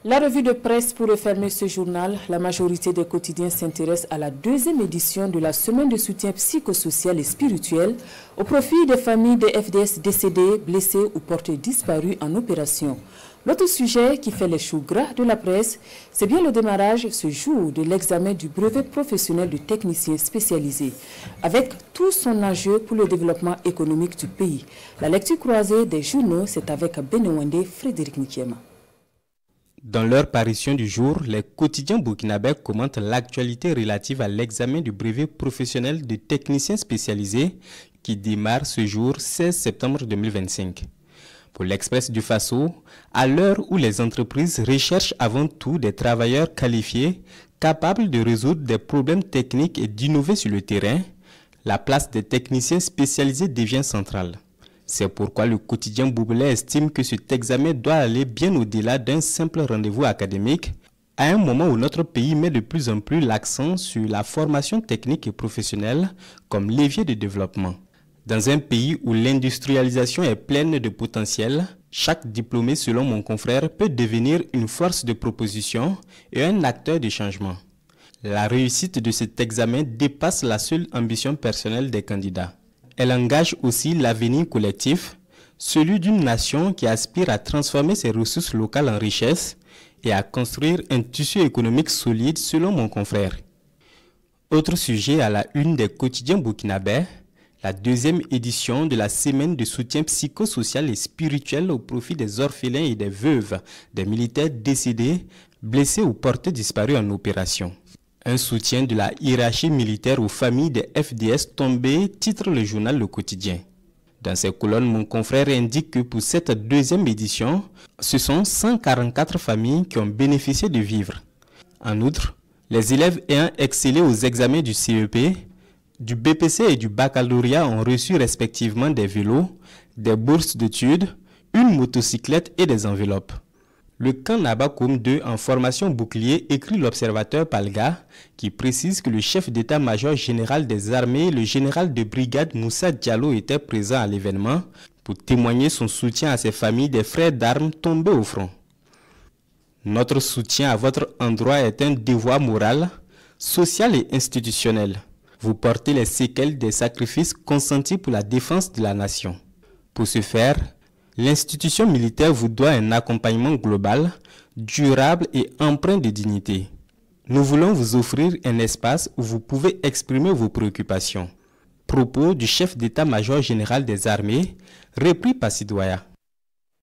La revue de presse pour refermer ce journal, la majorité des quotidiens s'intéresse à la deuxième édition de la semaine de soutien psychosocial et spirituel au profit des familles des FDS décédés, blessés ou portés disparus en opération. L'autre sujet qui fait les choux gras de la presse, c'est bien le démarrage ce jour de l'examen du brevet professionnel de technicien spécialisé, avec tout son enjeu pour le développement économique du pays. La lecture croisée des journaux, c'est avec Benewande Frédéric Nikiema. Dans leur parution du jour, les quotidiens burkinabés commentent l'actualité relative à l'examen du brevet professionnel de technicien spécialisé qui démarre ce jour 16 septembre 2025. Pour l'Express du Faso, à l'heure où les entreprises recherchent avant tout des travailleurs qualifiés, capables de résoudre des problèmes techniques et d'innover sur le terrain, la place des techniciens spécialisés devient centrale. C'est pourquoi le quotidien bourbeulais estime que cet examen doit aller bien au-delà d'un simple rendez-vous académique, à un moment où notre pays met de plus en plus l'accent sur la formation technique et professionnelle comme levier de développement. Dans un pays où l'industrialisation est pleine de potentiel, chaque diplômé, selon mon confrère, peut devenir une force de proposition et un acteur de changement. La réussite de cet examen dépasse la seule ambition personnelle des candidats. Elle engage aussi l'avenir collectif, celui d'une nation qui aspire à transformer ses ressources locales en richesses et à construire un tissu économique solide selon mon confrère. Autre sujet à la une des quotidiens burkinabés, la deuxième édition de la semaine de soutien psychosocial et spirituel au profit des orphelins et des veuves des militaires décédés, blessés ou portés disparus en opération. Un soutien de la hiérarchie militaire aux familles des FDS tombés, titre le journal Le Quotidien. Dans ses colonnes, mon confrère indique que pour cette deuxième édition, ce sont 144 familles qui ont bénéficié de vivres. En outre, les élèves ayant excellé aux examens du CEP, du BPC et du baccalauréat ont reçu respectivement des vélos, des bourses d'études, une motocyclette et des enveloppes. Le camp Nabakoum 2 en formation bouclier écrit l'observateur Palga qui précise que le chef d'état-major général des armées, le général de brigade Moussa Diallo, était présent à l'événement pour témoigner son soutien à ses familles des frères d'armes tombés au front. Notre soutien à votre endroit est un devoir moral, social et institutionnel. Vous portez les séquelles des sacrifices consentis pour la défense de la nation. Pour ce faire, l'institution militaire vous doit un accompagnement global, durable et empreint de dignité. Nous voulons vous offrir un espace où vous pouvez exprimer vos préoccupations. Propos du chef d'état-major général des armées, repris par Sidoya.